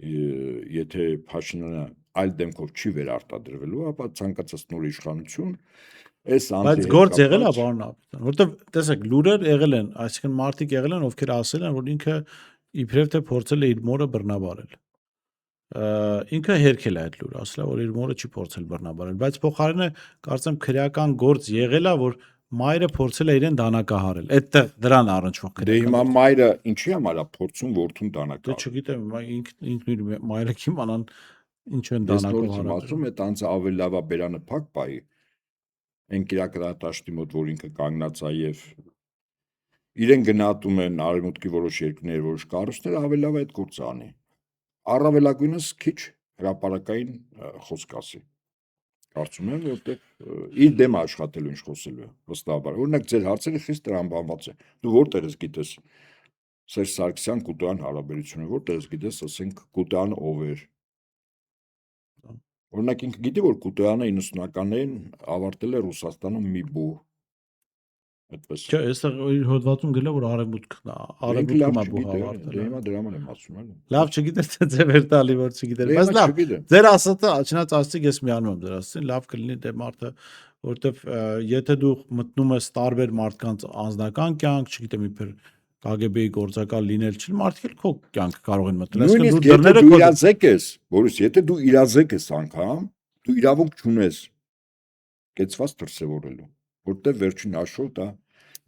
եթե Փաշինյանը այլ դեմքով չի վերարտադրվելու, ապա ցանկացած նոր իշխանություն այս բայց գործ եղել է պարոն Ապստան, որտեվ տեսեք լուրեր եղել են, այսինքն մարդիկ եղել են, ովքեր ասել են, որ ինքը իբրև թե փորձել է իր մորը բռնաբարել։ Ինքը հերքել է այդ լուրը, ասել է, որ իր մորը չի փորձել բռնաբարել, բայց փոխարենը կարծեմ քրեական գործ եղել է, որ մայրը փորձել է իրեն դանակահարել։ Այդտեղ դրան առնչվող Դե հիմա մայրը ինչի համար է փորձում որդուն դանակահարել։ Դե չգիտեմ, ինքն իր մայրը կիմանան ինչ են դանակահարել։ Ասում է տանձը ավելի լավ է բերանը փակ պայի։ Այն կիրակրատաշտի մոտ, որ ինքը կանգնած է եւ իրեն գնահատում են արևմուտքի որոշ երկրներ, որոշ կառույցներ, ավելի լավ է այդ գործը անի։ Առավելագույնս քիչ հրապարակային խոսք ասի։ Կարծում եմ, որտեղ իր դեմ աշխատելու ինչ խոսելու է, վստահաբար։ Օրինակ ձեր հարցերը խիստ տրամաբանված է։ Դու որտեղ ես գիտես Սերժ Սարգսյան Կուտոյան հարաբերությունը, որտեղ ես գիտես, ասենք Կուտոյանը ով էր։ Օրինակ ինքը գիտի, որ Կուտոյանը 90-ականներին ավարտել է Ռուսաստանում մի բու։ Այդպես։ Չէ, այստեղ իր հոդվածում գրել է, որ արևմուտքն է բու ավարտել։ Դե հիմա դրա համար եմ ասում, էլի։ Լավ չգիտես թե ձեր վերտալի որ չգիտեր, բայց լավ։ Ձեր ասածը, չնայած ասացիք, ես միանում եմ ձեր ասածին, լավ կլինի դե մարդը, որովհետև եթե դու մտնում ես տարբեր մարդկանց անձնական կյանք, չգիտեմ, իբր KGB-ի գործակալ լինել չի, մարդիկ էլ քո կյանքը կարող են մտնել։ Այսինքն դու դեռները քո իրազեկ ես, որից եթե դու իրազեկ ես անգամ, դու իրավունք չունես կեցված դրսևորելու, որտեղ վերջին հաշվով դա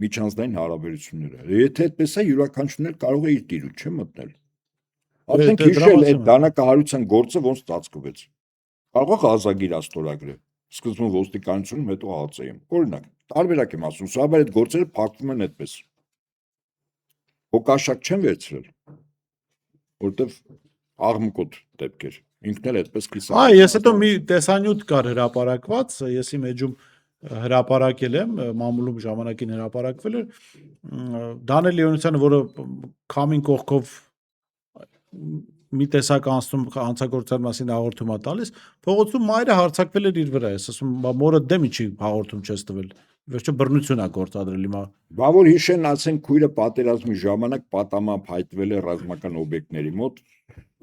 միջանձնային հարաբերություններ է։ Եթե այդպես է, յուրաքանչյուրն էլ կարող է իր տիրույթ չէ մտնել։ Ասենք հիշել այդ դանակահարության գործը ոնց ծածկվեց։ Կարող է ազագիր աստորագրել։ Սկզբում ոստիկանությունում, հետո ԱԱԾ-ում։ Օրինակ, տարբերակ եմ ասում, սովորաբար այդ գործերը փակվում են այդպես։ Հոգաշակ չեն վերցրել, որտեվ աղմկոտ դեպքեր։ Ինքն էլ այդպես կիսա։ Այ ես հետո մի տեսանյութ կար հրապարակված, ես իմ էջում հրապարակել եմ, մամուլում ժամանակին հրապարակվել էր Դանիել Լեոնիդյանը, որը քամին կողքով մի տեսակ անցագործության մասին հաղորդում է տալիս, փողոցում մայրը հարձակվել էր իր վրա, ես ասում մորը դեմ ինչի հաղորդում չես տվել։ Վերջը բռնություն է գործադրել հիմա։ Բա որ հիշեն, ասենք քույրը պատերազմի ժամանակ պատամամբ հայտնվել է ռազմական օբյեկտների մոտ,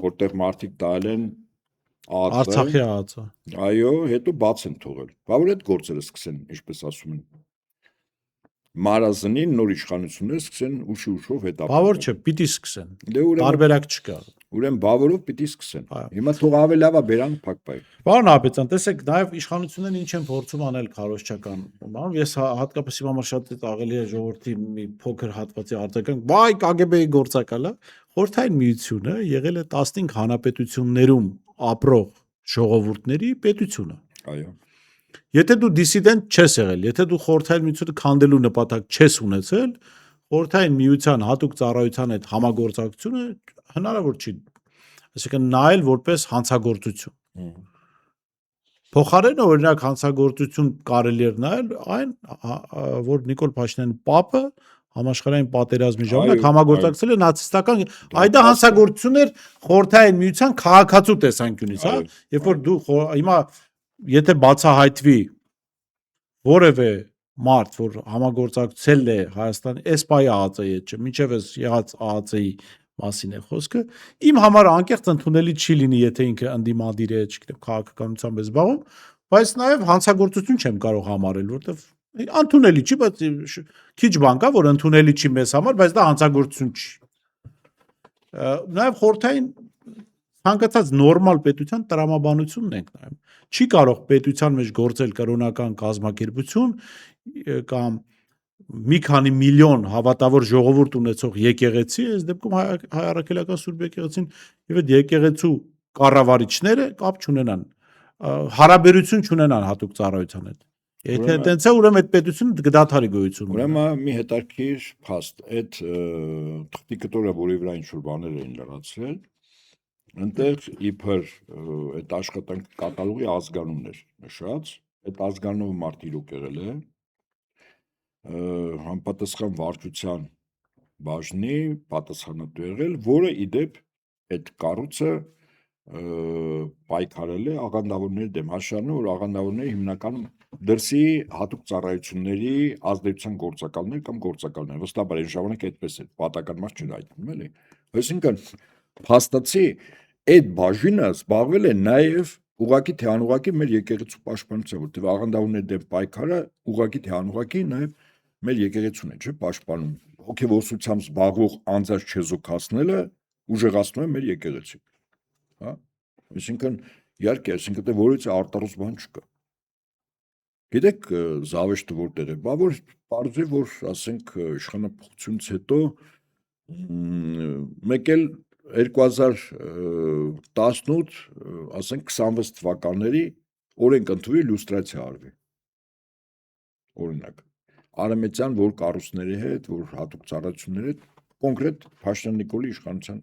որտեղ մարդիկ տալ են Արցախի ԱԱԾ։ Այո, հետո բաց են թողել։ Բա որ այդ գործերը սկսեն, ինչպես ասում են, մարազնին նոր իշխանություններ սկսեն ուշով հետապնդել։ Բա որ չէ, պիտի սկսեն։ Դե ուրեմն տարբերակ չկա։ Ուրեմն բավորով պիտի սկսեն։ Այո։ Հիմա թող ավելի լավ է բերան փակվի։ Պարոն Հապետյան, տեսեք, նաև իշխանություններն ինչ են փորձում անել քարոզչական։ Բան ես հատկապես իմ համար շատ աղելի է ժողովրդի մի փոքր հատվածի արձագանք, բայ KGB-ի գործակալը, Խորհրդային Միությունը եղել է 15 հանրապետություններում ապրող ժողովուրդների պետությունը։ Այո։ Եթե դու դիսիդենտ չես եղել, եթե դու Խորհրդային Միությունը քանդելու նպատակ չես ունեցել, Խորհրդային Միության հատուկ ծառայության հետ համագործակցությունը հնարավոր չի։ Այսինքն նայել որպես հանցագործություն։ Փոխարենը օրինակ հանցագործություն կարելի էր նայել այն, որ Նիկոլ Փաշինյանի պապը համաշխարհային պատերազմի ժամանակ Այո, համագործակցել է նացիստական, այդ դա հանցագործություն էր Խորհրդային Միության քաղաքացու տեսանկյունից, հա, Այո, երբ որ դու հիմա եթե բացահայտվի որևէ մարդ, որ համագործակցել է Հայաստանի էսպայի ԱԱԾ-ի հետ, մինչև էս եղած ԱԱԾ-ի մասին է խոսքը, իմ համար անկեղծ ընդունելի չի լինի, եթե ինքը ընդդիմադիր է, չգիտեմ, քաղաքականությամբ է զբաղվում, բայց նաև հանցագործություն չեմ կարող համարել, որովհետև ընդունելի չի, բայց քիչ բան կա, որ ընդունելի չի մեզ համար, բայց դա հանցագործություն չի։ Նաև խորհրդային ցանկացած նորմալ պետության տրամաբանությունն ենք նայում։ Չի կարող պետության մեջ գործել կրոնական կազմակերպություն կամ մի քանի միլիոն հավատավոր ժողովուրդ ունեցող եկեղեցի, այս դեպքում հայ առաքելական Սուրբ եկեղեցին եւ այդ եկեղեցու կառավարիչները կապ չունենան, հարաբերություն չունենան հատուկ ծառայության հետ։ Եթե այդպես է, ուրեմն այդ պետությունը կդադարի գոյություն ունենա։ Ուրեմն մի հետաքրքիր փաստ, այդ թղթի կտորը, որի վրա ինչ-որ բաներ էին լրացրել, այնտեղ իբր այդ աշխատանքի կատարողի ազգանունն էր նշած, այդ ազգանունը մարդ իրոք եղել է, համապատասխան վարչության բաժնի պատասխանատու եղել, որը իդեպ այդ կառույցը պայքարել է աղանդավորների դեմ, հաշարնը, որ աղանդավորները հիմնականում դրսի հատուկ ծառայությունների ազդեցության գործակալներ կամ գործակալներ, վստահաբար այն ժամանակ այդպես էր, պատական մաս չէր այդտեղում, էլի։ Այսինքն փաստացի այդ բաժինը զբաղվել է նաև ուղղակի թե անուղղակի մեր եկեղեցու պաշտպանությամբ, որտեղ աղանդավորների դեմ պայքարը ուղղակի թե անուղղակի նաև մեր եկեղեցուն է, չէ՞, պաշտպանում։ Հոգևորությամբ զբաղվող անձանց չեզոքացնելը ուժեղացնում է մեր եկեղեցին, հա։ Այսինքն իհարկե, այսինքն դե որից արտարոց բան չկա։ Գիտեք, զավեշտը որտեղ է, բա որ բարձր որ ասենք իշխանապահությունից հետո մեկ էլ 2018 ասենք 26 թվականների օրենք ընդունվի լյուստրացիա արվի։ Օրինակ Արամեծյան որ կառույցների հետ, որ հատուկ ծառայությունների հետ կոնկրետ Փաշինյան Նիկոլի իշխանության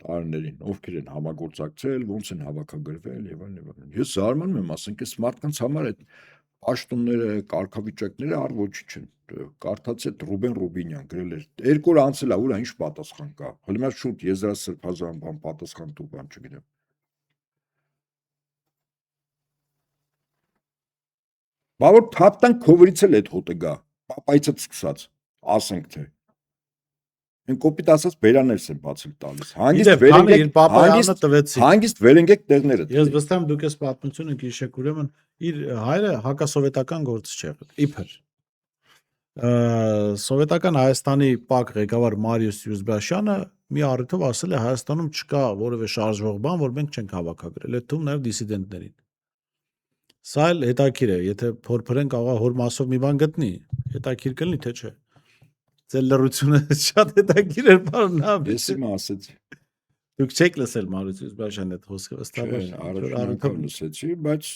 տարիներին, ովքեր են համագործակցել, ոնց են հավաքագրվել եւ այլն։ Ես զարմանում եմ, ասենք, այս մարդկանց համար այդ պաշտոնները, կարգավիճակները առ ոչինչ են։ Կարդաց այդ Ռուբեն Ռուբինյան գրել էր։ 2 օր անցել է, ուր ինչ պատասխան կա։ Հələ մա շուտ եզրասրբազան բան պատասխան տու բան չգիտեմ։ Բա որ թափտան քովրից էլ այդ հոտը գա, պապայցը սկսած, ասենք թե։ Են կոպիտ ասած բերաներս են բացել տալիս։ Հանգիստ վերենգեք տեղները։ Ես վստահ եմ դուք այս պատմությունը գիշեք, ուրեմն իր հայրը հակասովետական գործ չի եղել, իբր։ Սովետական Հայաստանի ՊԱԿ ղեկավար Մարիուս Յուզբաշյանը մի առիթով ասել է Հայաստանում չկա որևէ շարժվող բան, որ մենք չենք հավաքագրել, այդ թվում նաև դիսիդենտներին։ Սա էլ հետաքրիր է, եթե փորփրենք աղա հոր մասով մի բան գտնի, հետաքրիր կլինի թե չէ։ Ձեր լրությունը շատ հետաքրիր էր, պարոն Նաբի։ Ես իմ ասեցի։ Դուք չեք լսել Մարուս Յուզբաշյանի այդ խոսքը, վստահաբար։ Անգամ լսեցի, բայց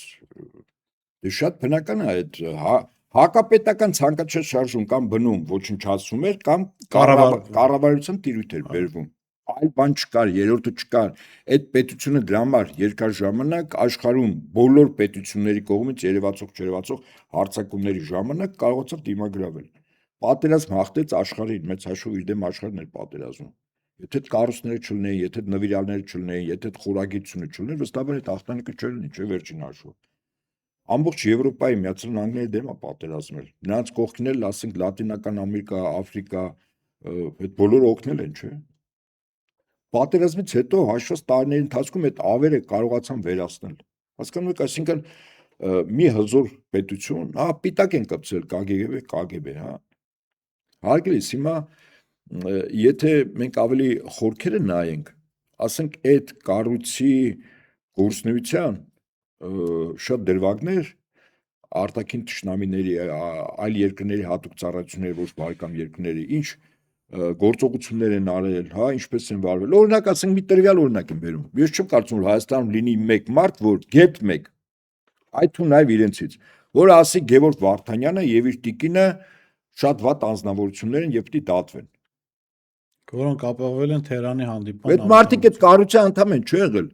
դե շատ բնական է այդ հակապետական ցանկացած շարժում կամ բնում ոչնչացում էր կամ կառավարության տիրույթ էր բերվում։ Այլ բան չկար, երրորդը չկար։ Այդ պետությունը դրա համար երկար ժամանակ աշխարհում բոլոր պետությունների կողմից երևացող հարձակումների ժամանակ կարողացավ դիմագրավել։ Պատերազմ հաղթեց աշխարհին, մեծ հաշվով իր դեմ աշխարհն էր պատերազմում։ Եթե այդ կառույցները չլինեին, եթե այդ նվիրալները չլինեին, եթե այդ խորագիտությունը չլիներ, վստահաբար այդ հաղթանակը չէր լինի, չէ՞ վերջին հաշվով։ Ամբողջ Եվրոպայի Միացյալ Նահանգների դեմ է պատերազմել։ Նրանց կողքին էլ, ասենք, Լատինական Ամերիկա, Աֆրիկա, այդ բոլորը օգնել են, չէ՞։ Պատերազմից հետո հաշված տարիների ընթացքում այդ ավերը կարողացան վերացնել։ Հասկանում եք, այսինքն մի հզոր պետություն, հա, պիտակ են կպցել KGB, հա։ Հարգելիս, հիմա եթե մենք ավելի խորքերը նայենք, ասենք այդ կառույցի գործնեության շատ դրվագներ արտաքին թշնամիների այլ երկրների հատուկ ծառայությունների ոչ բարեկամ երկրների ինչ գործողություններ են արել, հա, ինչպես են վարվել։ Օրինակ ասենք մի տրվյալ օրինակ եմ բերում։ Ես չեմ կարծում որ Հայաստանում լինի մեկ մարդ, որ գետ մեկ այդ ու նաև իրենցից, որ ասի Գևորգ Վարդանյանը եւ իր տիկինը շատ վատ անձնավորություններ են եւ պիտի դատվեն։ Որոնք ապահովել են Թեհրանի հանդիպման։ Այդ մարդիկ այդ կառույցի անդամ են, չի եղել։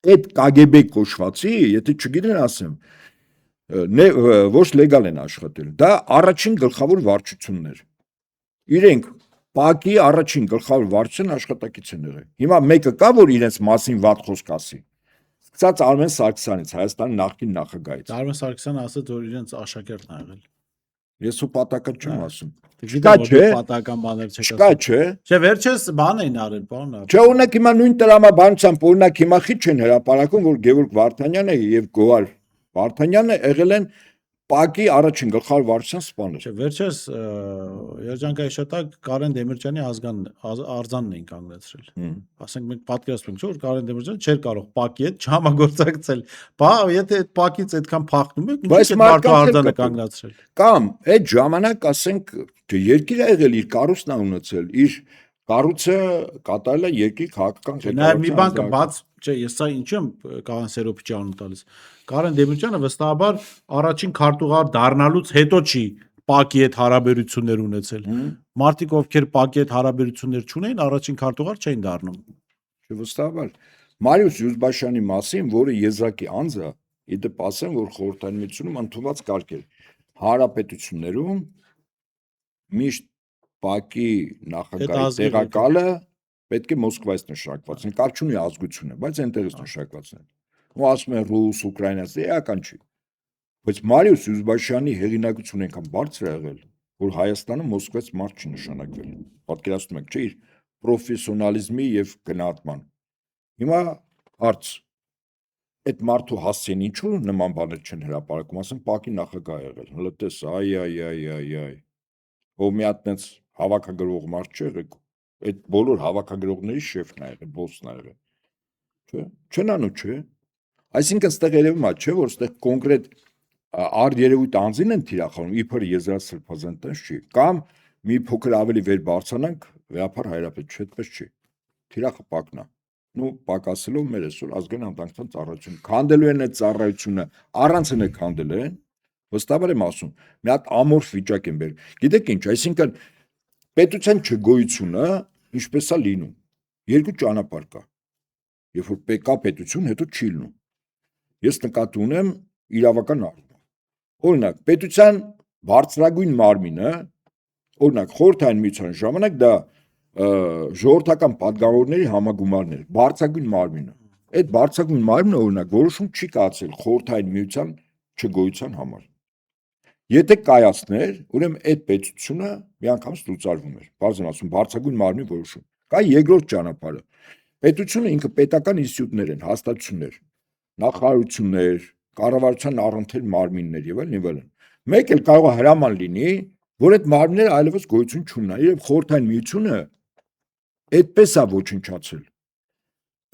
Այդ KGB կոչվածի, եթե չգիտեն ասեմ, ոչ լեգալ են աշխատել։ Դա առաջին գլխավոր վարչությունն էր։ Իրենք ՊԱԿ-ի առաջին գլխավոր վարչության աշխատակից են եղել։ Հիմա մեկը կա, որ իրենց մասին վատ խոսք ասի։ Սկսած Արմեն Սարգսյանից, Հայաստանի նախկին նախագահից։ Արմեն Սարգսյանը ասաց, որ իրենց աշակերտն ա եղել։ Ես ու պատական չեմ ասում։ Գիտեմ, չէ։ որ պատական բաներ չեք Չկա, չէ։ Չէ, վերջերս բան էին արել, բան։ Չէ, օրինակ հիմա նույն տրամաբանությամբ օրինակ հիմա խիչ են հրապարակում, որ Գևորգ Վարդանյանը եւ Գոհար Վարդանյանը եղել են ՊԱԿ-ի առաջին գլխավոր վարչության սպաներ։ Չէ, վերջերս երջանկայի շտակ Կարեն Դեմիրճյանի արձանն էին կանգնեցրել։ Ասենք մենք պատկերացնում ենք, որ Կարեն Դեմիրճյանը չէր կարող ՊԱԿ-ի հետ չհամագործակցել։ Բա եթե այդ ՊԱԿ-ից այդքան փախնում եք, Բայց ինչի՞ մարդու արձանը կանգնացրել։ Կամ այդ ժամանակ ասենք երկիրը եղել իր կառույցն ա ունեցել, իր կառույցը կատարել է երկրի քաղաքական Նաև մի բան կա, բաց, չէ, ես սա ինչու եմ Կարեն Սերոպիչի անուն տալիս։ Կարեն Դեմիրճյանը վստահաբար առաջին քարտուղար դառնալուց հետո չի ՊԱԿ-ի հետ հարաբերություններ ունեցել։ Մարդիկ ովքեր ՊԱԿ-ի հետ հարաբերություններ չունեին, առաջին քարտուղար չէին դառնում։ Վստահաբար Մարիուս Յուզբաշյանի մասին, որը եզրակի անձ է, իդեպ ասեմ, որ խորհրդային միությունում ընդունված կարգ էր։ Հանրապետություններում միշտ ՊԱԿ-ի նախագահի տեղակալը պետք է Մոսկվայից նշանակված լինի, կապ չունի ազգությունը, բայց այնտեղից նշանակված լինի։ Ու ասում են ռուս, ուկրաինացի, էական չի։ Բայց Մարիուս Յուզբաշյանի հեղինակությունը այնքան բարձր է եղել, որ Հայաստանը Մոսկվայից մարդ չի նշանակվել։ Պատկերացնում եք, չէ՞, իր պրոֆեսիոնալիզմի եւ գնահատման։ Հիմա հարց այդ մարդու հասցեն ինչու նման բաներ չեն հրապարակում, ասեն ՊԱԿ-ի նախագահ եղել, հələ տես, այ։ Ով մի հատ այնց հավաքագրող մարդ չէ եղել, այդ բոլոր հավաքագրողների շեֆն ա եղել, բոսն ա եղել։ Չէ՞, չեն անում, չէ՞։ Այսինքն ստեղ երևում է, չէ, որ ստեղ կոնկրետ արտերևույթ անձին են թիրախանում, իբր եզրասրբազան տես չի, կամ մի փոքր ավելի վեր բարձրանանք, վեհապար հայրապետ չէ, այդպես չի։ Թիրախը ՊԱԿ-ն է։ Նու պակասելով մեր այսօր ազգային անվտանգության ծառայություն քանդելու են այդ ծառայությունը, առանց են քանդել են, վստահաբար եմ ասում, մի հատ ամորֆ վիճակ են բերում։ Գիտեք ինչ, այսինքն պետության չգոյությունը ինչպես է լինում։ Երկու ճանապարհ կա։ Երբ որ կա պետություն, հետո չի լինում։ Ես նկատի ունեմ իրավական առումով։ Օրինակ, պետության բարձրագույն մարմինը, օրինակ խորհրդային միության ժամանակ դա ժողովրդական падգամավորների համագումարն էր, բարձրագույն մարմինը։ Այդ բարձրագույն մարմինը օրինակ որոշում չի կայացել խորհրդային միության չգոյության համար։ Եթե կայացներ, ուրեմն այդ պետությունը միանգամից լուծարվում էր։ Բարձր ասում բարձրագույն մարմնի որոշում։ Կա երկրորդ ճանապարհը։ Պետությունը ինքը պետական ինստիտուտներ են, հաստատություններ, նախարարություններ, կառավարության առընթեր մարմիններ եւ այլն։ Մեկ էլ կարող է հրաման լինի, որ այդ մարմինները այլևս գոյություն չունենան, եւ խորհրդային միությունը այդպես է ոչնչացել։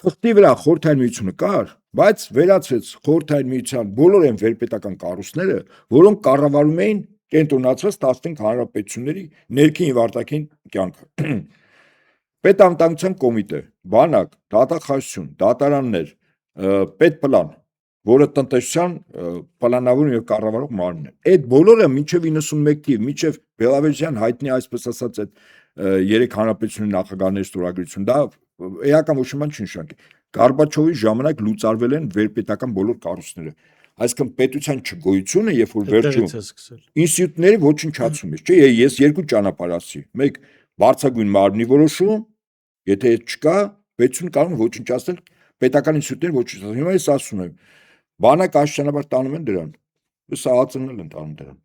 Թղթի վրա խորհրդային միությունը կար, բայց վերացվեց խորհրդային միության բոլոր այն վերպետական կառույցները, որոնք կառավարում էին կենտրոնացված 15 հանրապետությունների ներքին եւ արտաքին կյանքը։ Պետանվտանգության կոմիտե, բանակ, դատախազություն, դատարաններ, պետպլան, որը տնտեսության պլանավորում եւ կառավարող մարմին է։ Այդ բոլորը մինչեւ 91 թիվ, մինչեւ Բելավեժյան հայտնի այսպես ասած այդ երեք հանրապետությունների նախագահների ստորագրություն, դա էական ոչ մի բան չի նշանակի։ Գորբաչովի ժամանակ լուծարվել են վերպետական բոլոր կառույցները։ Այսինքն պետության չգոյությունը, երբ որ վերջում ինստիտուտների ոչնչացում է, չէ՞, ես երկու ճանապարհ ասի։ Մեկ բարձրագույն մարմնի որոշում, եթե այդ չկա, պետություն կարող է ոչնչացնել պետական ինստիտուտները ոչնչացնել։ Հիմա ես ասում եմ, բանակ աշճանաբար տանում են դրան։ Ես ԱԱԾ-ն են տանում դրան։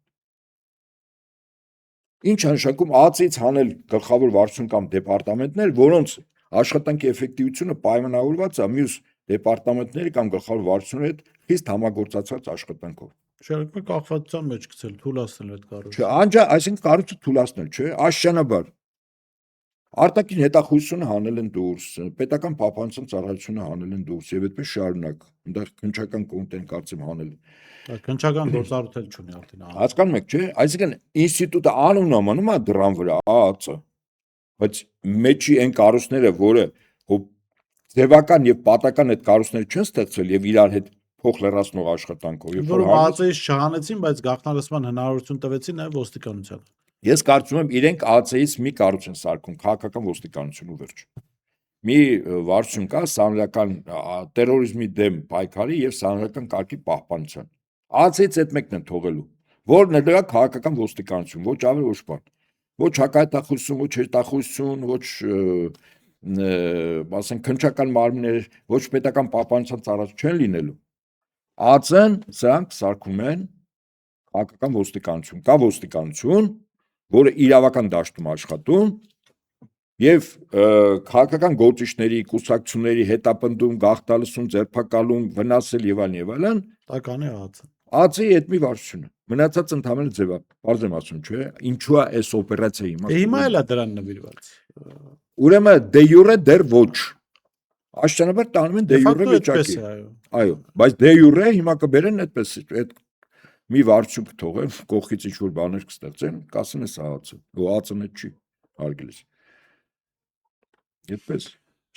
Ինչ նշանակում ԱԱԾ-ից հանել գլխավոր վարչություն կամ դեպարտամենտներ, որոնց աշխատանքի էֆեկտիվությունը պայմանավորված է մյուս դեպարտամենտների կամ գլխավոր վարչությունների հետ խիստ համագործակցված աշխատանքով։ Շարունակում կախվածության մեջ գցել, թուլացնել այդ կառույցը։ Չէ, այսինքն կառույցը թուլացնել, չէ, աշճանաբար։ Արտաքին հետախույզությունը հանել են դուրս, պետական պահպանության ծառայությունը հանել են դուրս եւ այդպես շարունակ։ Այնտեղ քնչական կոնտենտ կարծեմ հանել։ Քնչական գործառույթ էլ չունի արդեն։ Հասկանում եք, չէ՞։ Այսինքն ինստիտուտը անունը մնում է դրան վրա, ԱԱԾ, բայց մեջի այն կառույցները, որը ձևական եւ պատական այդ կառույցները չեն ստեղծվել եւ իրար հետ փոխ լրացնող աշխատանքով։ Երբ որ Որում ԱԱԾ-ից չհանեցին, բայց գաղտնարացման հնարավորություն տվեցին նաեւ ոստիկանությանը։ Ես կարծում եմ իրենք ԱԱԾ-ից մի կառույց են սարքում, քաղաքական ոստիկանություն ու վերջ։ Մի վարչություն կա սանրական տերորիզմի դեմ պայքարի եւ սանրական կարգի պահպանության։ ԱԱԾ-ից այդ մեկն են թողելու, որն է դրա քաղաքական ոստիկանություն, ոչ ավել ոչ բան։ Ոչ հակահետախույզություն, ոչ հետախույզություն, ոչ ասենք քնչական մարմիններ, ոչ պետական պահպանության ծառայություն չեն լինելու։ ԱԱԾ-ն սրանք սարքում են քաղաքական ոստիկանություն, կա ոստիկանություն, որը իրավական դաշտում աշխատում եւ քաղաքական գործիչների, կուսակցությունների հետապնդում, գաղթալսում, ձերբակալում, վնասել եւ այլն, Տական է ԱԱԾ-ը։ ԱԱԾ-ի այդ մի վարչությունը։ Մնացած ընդհանրապես ձևա։ Բարձ եմ ասում, չէ՞։ Ինչու է այս օպերացիայի Հիմա էլ է դրան նվիրված։ Ուրեմն դե յուրե դեռ ոչ։ Աշճանաբար տանում են դե յուրե վիճակի։ Այո, բայց դե յուրե հիմա կբերեն այդպես այդ մի վարչություն կթողեն, կողքից ինչ-որ բաներ կստեղծեն, կասեն էս ԱԱԾ, ու ԱԱԾ-ն էլ չի, հարգելիս։ Այդպես։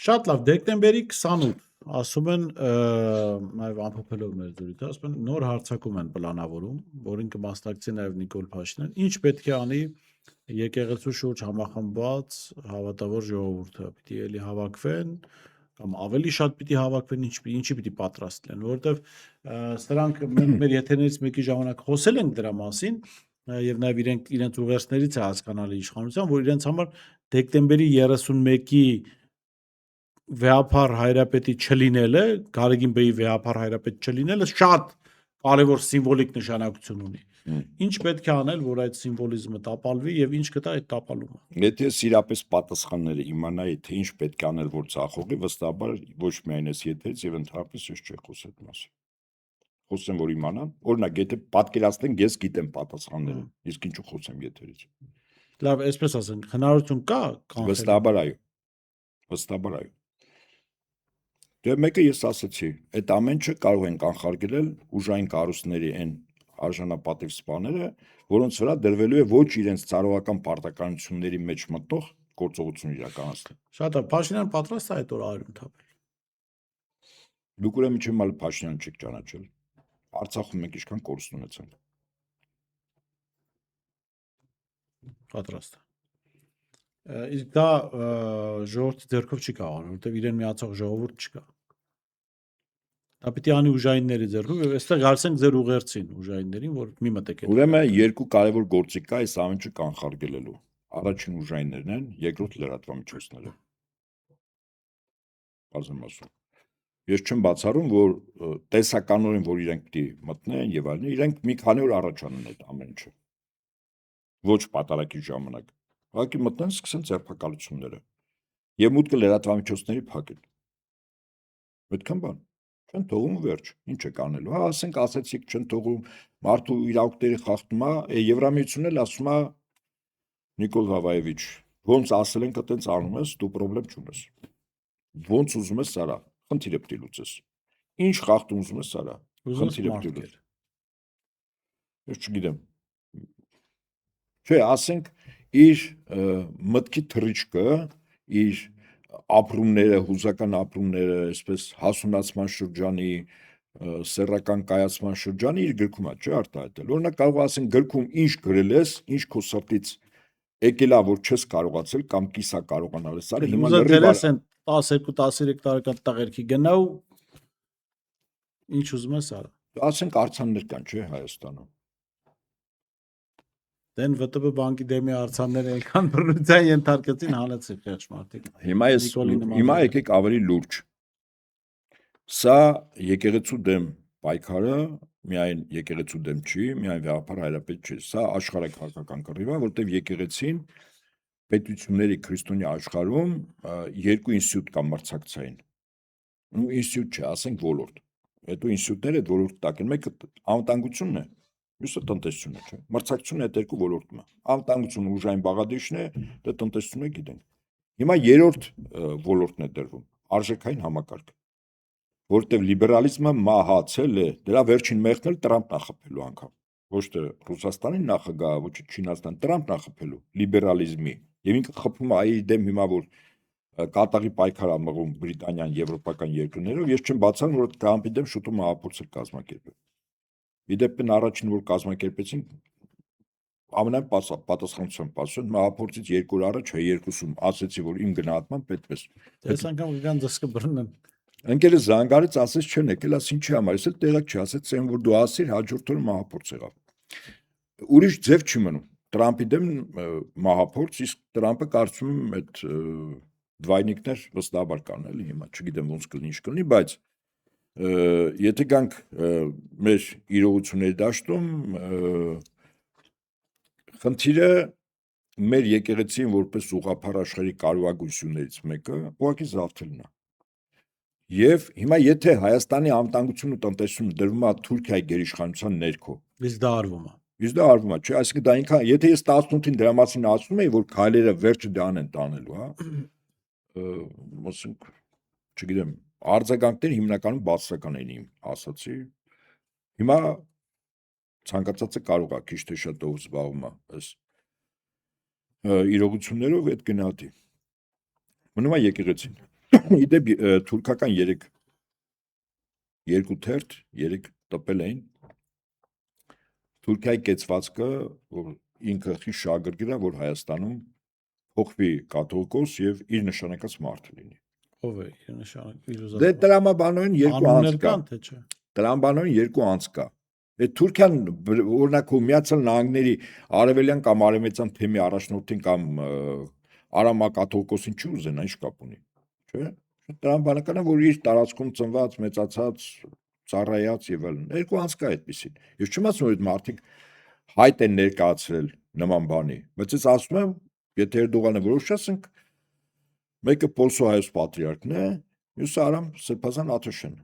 Շատ լավ, դեկտեմբերի 28 ասում են նաև ամփոփելով մեր զրույցը, ասում են նոր հարձակում են պլանավորում, որին կմասնակցի նաև Նիկոլ Փաշինյան։ Ինչ պետք է անի եկեղեցու շուրջ համախմբված հավատավոր ժողովուրդը, պիտի էլի հավաքվեն կամ ավելի շատ պիտի հավաքվեն, ինչի պիտի պատրաստ լինեն, որովհետև սրանք մեր եթերներից մեկի ժամանակ խոսել ենք դրա մասին եւ նաեւ իրենց ուղերձներից է հասկանալի իշխանության, որ իրենց համար դեկտեմբերի 31-ի վեհափառ հայրապետի չլինելը, Գարեգին բեի վեհափառ հայրապետ չլինելը շատ կարևոր սիմվոլիկ նշանակություն ունի։ Ինչ պետք է անել, որ այդ սիմվոլիզմը տապալվի եւ ինչ կտա այդ տապալումը։ Եթե իրապես պատասխանները իմանայի, թե ինչ պետք է անել, որ ցախողի, վստահաբար ոչ միայն այս եթերից եւ ընդհանրապես ես չի խոսել այդ մասին։ Խոսեմ, որ իմանամ, օրինակ, եթե պատկերացնենք, ես գիտեմ պատասխանները, իսկ ինչու խոսեմ եթերից։ Լավ, այսպես ասենք, հնարավորություն կա կանխել։ Վստահաբար այո։ Վստահաբար այո։ Դե մեկը ես ասացի, այդ ամեն ինչը կարող են կանխարգելել ուժային կառույցների այն արժանապատիվ սպաները, որոնց վրա դրվելու է ոչ իրենց ցարողական պարտականությունների մեջ մտող գործողություն իրականացնել։ Շատ է, Փաշինյան պատրաստ է այդ օր արյուն թափել։ Դուք ուրեմն չեմ ալ Փաշինյան չեք ճանաչել։ Արցախում մենք ինչքան կորուստ ունեցանք։ Պատրաստ է։ Իսկ դա ժողովրդի ձեռքով չի կարող, որովհետև իրեն միացող ժողովուրդ չկա։ Դա պիտի անի ուժայինների ձեռքով, եւ այստեղ հարցենք ձեր ուղերձին ուժայիններին, որ մի մտեք այդ։ Ուրեմն երկու կարևոր գործիք կա այս ամենը կանխարգելելու։ Առաջին ուժայիններն են, երկրորդ լրատվամիջոցները։ Ասեմ ասում։ Ես չեմ բացառում, որ տեսականորեն որ իրենք պիտի մտնեն եւ այլն, իրենք մի քանի օր առաջ անեն այդ ամեն ինչը։ Ոչ պատարակի ժամանակ։ Ուղղակի մտնեն, սկսեն ձերբակալությունները եւ մուտքը լրատվամիջոցների փակել։ Այդքան բան։ Չեն թողում վերջ։ Ինչ է կանելու։ Հա, ասենք ասեցիք չեն թողում, մարդու իրավունքների խախտում է, Եվրամիությունն էլ ասում է Նիկոլ Վավայևիչ, ոնց ասել են կտենց անում ես, դու խնդրեմ չունես։ Ոնց ուզում ես սարա, խնդիրը պիտի լուծես։ Ինչ խախտում ուզում ես սարա, խնդիրը պիտի լուծես։ Ես չգիտեմ։ Չէ, ասենք իր մտքի թռիչքը, իր ապրումները, հուզական ապրումները, այսպես հասունացման շրջանի, սեռական կայացման շրջանի իր գրքում է, չէ՞ արտահայտել։ Օրինակ կարող ասենք գրքում ինչ գրել ես, ինչ քո սրտից եկել է, որ չես կարողացել կամ կիսա կարողանալ ես արել, հիմա լրիվ 12-13 տարեկան տղերքի գնա ու ինչ ուզում ես արա։ Ասենք արձաններ կան, չէ՞ Հայաստանում։ Դեն ՎՏԲ բանկի դեմի արձանները այնքան բռնության ենթարկեցին հանեցին խեղճ մարդիկ։ Հիմա եկեք ավելի լուրջ։ Սա եկեղեցու դեմ պայքարը միայն եկեղեցու դեմ չի, միայն վեհապար հայրապետ չի։ Սա աշխարհակաղակական կռիվ է, որտեղ եկեղեցին պետությունների քրիստոնյա աշխարհում երկու ինստիտուտ կա մրցակցային։ Ու ինստիտուտ չէ, ասենք ոլորտ։ Այդ ինստիտուտները այդ ոլորտի տակ են, մեկը անվտանգությունն է, մյուսը տնտեսությունն է, չէ։ Մրցակցությունը այդ երկու ոլորտում է։ Անվտանգությունը ուժային բաղադրիչն է, դա տնտեսությունը գիտենք։ Հիմա երրորդ ոլորտն է դրվում արժեքային համակարգ, որտեղ լիբերալիզմը մահացել է, դրա վերջին մեղքն էլ Տրամպն է խփելու անգամ, ոչ թե Ռուսաստանի նախագահը, ոչ թե Չինաստան, Տրամպն է խփելու լիբերալիզմի, եւ ինքը խփում է այ դեմ հիմա որ կատաղի պայքար ա մղում Բրիտանիան, եվրոպական երկրներով, ես չեմ բացառում, որ Տրամպի դեմ շուտով մահափորձ կազմակերպել։ Իդեպն առաջին որ կազմակերպեցին ամենայն պատասխանությամբ ասում մահափորձից 2 օր առաջ H2-ում ասեցի որ իմ գնահատման պետպես Այս անգամ կգան դսկը բռնեն։ ընկերը զանգարից ասեց չեն եկել ասին չի համար ես էլ տեղակ չասեց այն որ դու ասիր հաջորդ օրը մահափորձ եղավ ուրիշ ձև չի մնում Տրամպի դեմ մահափորձ իսկ Տրամպը կարծում եմ այդ դվայնիկներ վստահաբար կան էլի հիմա չգիտեմ ոնց կլինի ինչ կլինի բայց եթե գանք մեր իրողությունների դաշտում խնդիրը մեր եկեղեցին որպես ուղղափառ աշխարհի կարևորագույններից մեկը ուղղակի զարթելն է եւ հիմա եթե Հայաստանի անվտանգությունն ու տնտեսությունը դրվում է Թուրքիայի գերիշխանության ներքո Իսկ դա արվում է։ Իսկ դա արվում է, չէ, այսինքն դա ինքան, եթե ես 18-ին դրա մասին ասում եի, որ քայլերը վերջը դրան են տանելու, հա, ասենք, չգիտեմ, արձագանքները հիմնականում բացասական էին իմ ասացի։ Հիմա ցանկացածը կարող է քիչ թե շատ ով զբաղվում է այս իրողություններով այդ գնահատի։ Մնում է եկեղեցին։ Իդեպ թուրքական 2 թերթ 3 տպել էին Թուրքիայի կեցվածքը, որ ինքը խիստ շահագրգիռ է, որ Հայաստանում փոխվի կաթողիկոս եւ իր նշանակած մարդը լինի։ Ով է իր նշանակ իր Դե տրամաբանորեն 2 անձ կա։ թե չէ։ Տրամաբանորեն 2 անձ կա։ Այդ Թուրքիան օրինակ Միացյալ Նահանգների արևելյան կամ արևմտյան թեմի առաջնորդին կամ արամակաթողիկոսին չի ուզենա, ինչ կապ ունի, չէ՞։ Տրամաբանական է, որ իր տարածքում ծնված, մեծացած ծառայած եւ այլն 2 անց կա այդպեսին ես չեմ ասում որ այդ մարդիկ հայտ են ներկայացրել նման բանի բայց ես ասում եմ եթե Էրդողանը որոշեցինք մեկը Պոլսո հայոց պատրիարքն է մյուսը Արամ Սրբազան Աթոշյանը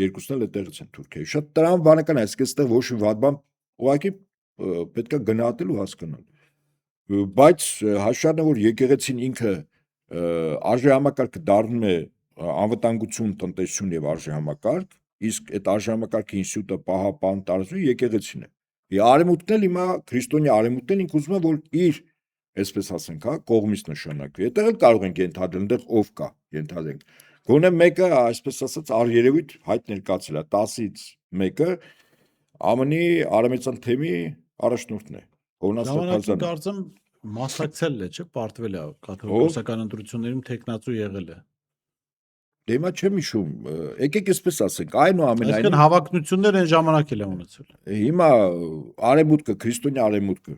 երկուսն էլ այդտեղից են Թուրքիայի շատ տրամաբանական է այսինքն այստեղ ոչ մի վատ բան ուղղակի պետքա գնահատել ու հասկանալ բայց հաշվառն է որ եկեղեցին ինքը արժեհամակարգը դառնում է անվտանգություն տնտեսություն եւ արժեհամակարգ իսկ այդ արժեհամակարգի ինստիտուտը պահապան տարածում եկեղեցին է։ Եվ արևմուտքն էլ հիմա քրիստոնյա արևմուտքն ինքը ուզում է որ իր, այսպես ասենք, հա, կողմից նշանակվի։ Այդտեղ էլ կարող ենք ենթադրել, այնտեղ ով կա, ենթադրենք։ Գոնե մեկը, այսպես ասած, արերևույթ հայտ ներկայացել է 10-ից մեկը ԱՄՆ-ի արևմտյան թեմի առաջնորդն է։ Ժամանակին կարծեմ մասնակցել է, չէ՞, պարտվել է կաթողիկոսական ընտրություններում տեխնացու եղել է։ Դե հիմա չեմ հիշում, եկեք այսպես ասենք, այնուամենայնիվ Այսինքն հավակնություններ այն ժամանակ էլ են ունեցել։ Հիմա արևմուտքը, քրիստոնյա արևմուտքը,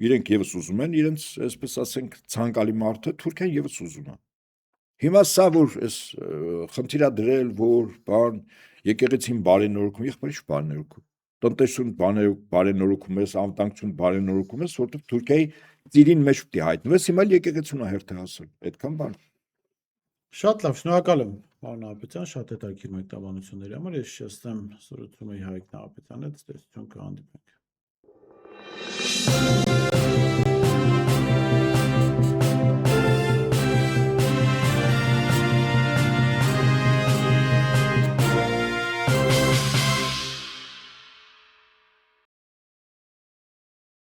իրենք եւս ուզում են, իրենց այսպես ասենք, ցանկալի մարդը Թուրքիան եւս ուզում է։ Հիմա սա որ այս խնդիրա դրել, որ բան եկեղեցին բարենորոգում, եղբայր բարենորոգում։ Տնտեսություն բարենորոգում ես, անվտանգություն բարենորոգում ես, որտեղ Թուրքիայի ծիրին մեջ պիտի հայտնվես, հիմա եկեղեցին է հերթը հասել։ Այդքան բան։ Շատ լավ, շնորհակալ եմ, պարոն Նահապետյան, շատ հետաքրքիր մեկնաբանությունների համար։ Ես շեշտեմ զրուցում էի Հայկ Նահապետյանի հետ, ստեսություն կհանդիպենք։